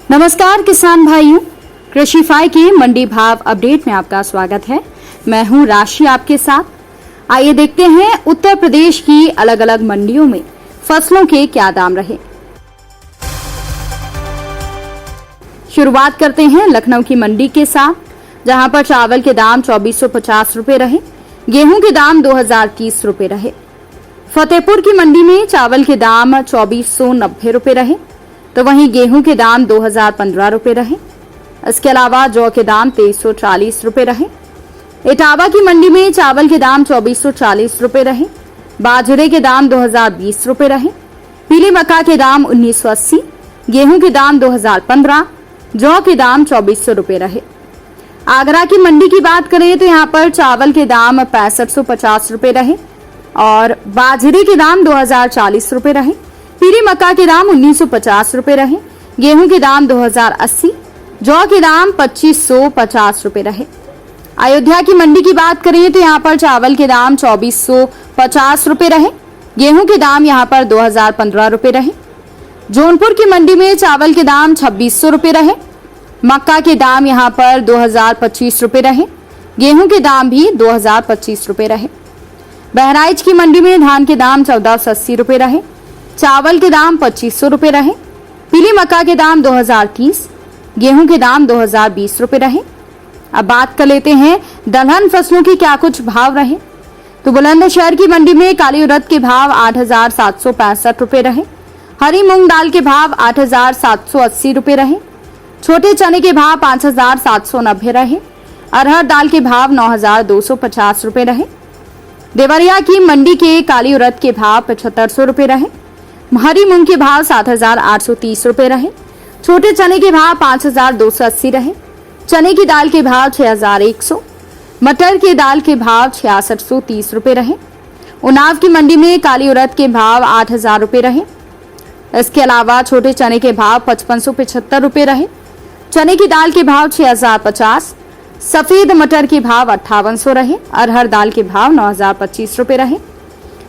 नमस्कार किसान भाइयों, कृषिफाई के मंडी भाव अपडेट में आपका स्वागत है। मैं हूं राशि आपके साथ। आइए देखते हैं उत्तर प्रदेश की अलग अलग मंडियों में फसलों के क्या दाम रहे। शुरुआत करते हैं लखनऊ की मंडी के साथ, जहां पर चावल के दाम 2450 रुपए रहे, गेहूं के दाम 2030 रुपए रहे। फतेहपुर की मंडी में चावल के दाम 2490 रुपए रहे, तो वहीं गेहूं के दाम 2015 रुपए रहे। इसके अलावा जौ के दाम 2340 रुपए रहे। इटावा की मंडी में चावल के दाम 2440 रुपए रहे, बाजरे के दाम 2020 रुपए रहे, पीली मक्का के दाम 1980, गेहूं के दाम 2015, जौ के दाम 2400 रुपए रहे। आगरा की मंडी की बात करें तो यहाँ पर चावल के दाम 6550 रुपए रहे और बाजरे के दाम 2040 रुपए रहे, पीली मक्का के दाम 1950 रुपए रहे, गेहूं के दाम 2080, जौ के दाम 2550 रुपए रहे। अयोध्या की मंडी की बात करें तो यहाँ पर चावल के दाम 2450 रुपए रहे, गेहूं के दाम यहाँ पर 2015 रुपए रहे। जौनपुर की मंडी में चावल के दाम 2600 रुपए रहे, मक्का के दाम यहाँ पर 2025 रुपए रहे, गेहूं के दाम भी 2025 रुपए रहे। बहराइच की मंडी में धान के दाम 1480 रुपए रहे, चावल के दाम 2500 रुपए रहे, पीली मक्का के दाम 2030, गेहूं के दाम 2020 रुपए रहे। अब बात कर लेते हैं दलहन फसलों के क्या कुछ भाव रहे। तो बुलंदशहर की मंडी में काली उड़द के भाव 8765 रुपए रहे, हरी मूंग दाल के भाव 8780 रुपए रहे, छोटे चने के भाव 5790 रहे, अरहर दाल के भाव 9250 रुपए रहे। देवरिया की मंडी के काली उड़द के भाव 7500 रुपए रहे, हरी मूंग के भाव 7830 रुपए रहे, छोटे चने के भाव 5280 रहे, चने की दाल के भाव 6100, मटर की दाल के भाव 6630 रुपए रहे। उन्नाव की मंडी में काली उड़द के भाव 8000 रुपए रहे। इसके अलावा छोटे चने के भाव 5575 रुपए रहे, चने की दाल के भाव 6050, सफेद मटर के भाव 5800 रहे, अरहर दाल के भाव 9025 रुपए रहे।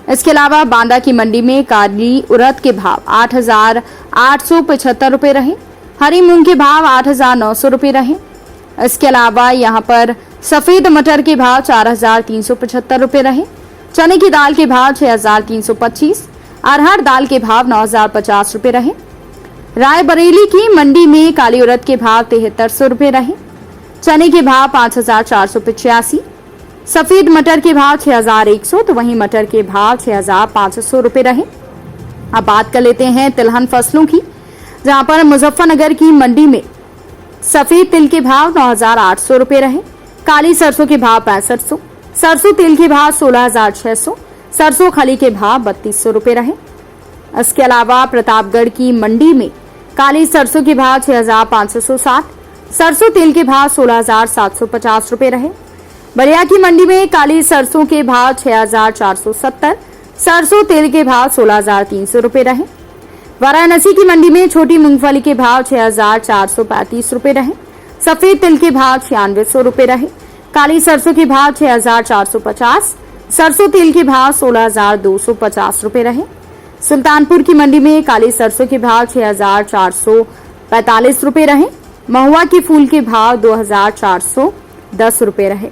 इसके अलावा बांदा की मंडी में काली उड़द के भाव 8875 रुपए रहे, हरी मूंग के भाव 8900 रुपए रहे। इसके अलावा यहाँ पर सफेद मटर के भाव 4375 रुपए रहे, चने की दाल के भाव 6325, अरहर दाल के भाव 9050 रुपए रहे। रायबरेली की मंडी में काली उड़द के भाव 7300 रुपए रहे, चने के भाव 5485, सफेद मटर के भाव 6100, तो वहीं मटर के भाव 6500 रुपए रहे। अब बात कर लेते हैं तिलहन फसलों की, जहां पर मुजफ्फरनगर की मंडी में सफेद तिल के भाव 9800 रुपए रहे, काली सरसों के भाव 6500, सरसों तेल के भाव 16600, सरसों खली के भाव 3200 रुपए रहे। इसके अलावा प्रतापगढ़ की मंडी में काली सरसों के भाव 6560, सरसों तेल के भाव 16750 रुपए रहे। बलिया की मंडी में काली सरसों के भाव 6470, सरसों तेल के भाव 16300 रुपए रहे। वाराणसी की मंडी में छोटी मूंगफली के भाव 6435 रुपए रहे, सफेद तिल के भाव 9600 रुपए रहे, काली सरसों के भाव 6450, सरसों तेल के भाव 16250 रुपए रहे। सुल्तानपुर की मंडी में काली सरसों के भाव 6445 रुपए रहे, महुआ के फूल के भाव 2410 रुपए रहे।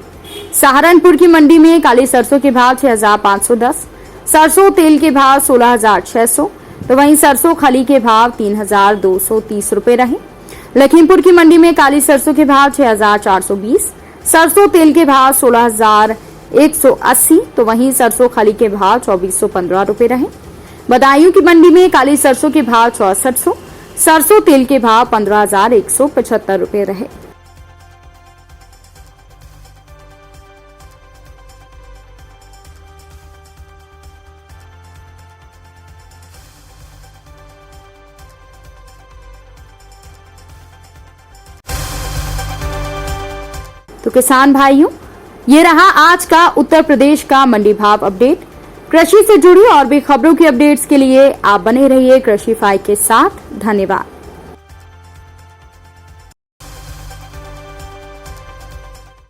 सहारनपुर की मंडी में काली सरसों के भाव 6510, सरसों तेल के भाव 16600, तो वहीं सरसों खली के भाव 3230 रुपए रहे। लखीमपुर की मंडी में काली सरसों के भाव 6420, सरसों तेल के भाव 16180, तो वहीं सरसों खली के भाव 2415 रुपए रहे। बदायूं की मंडी में काली सरसों के भाव 6400, सरसों तेल के भाव 15175 रुपए रहे। तो किसान भाइयों, ये रहा आज का उत्तर प्रदेश का मंडी भाव अपडेट। कृषि से जुड़ी और भी खबरों की अपडेट्स के लिए आप बने रहिए कृषिफाई के साथ। धन्यवाद।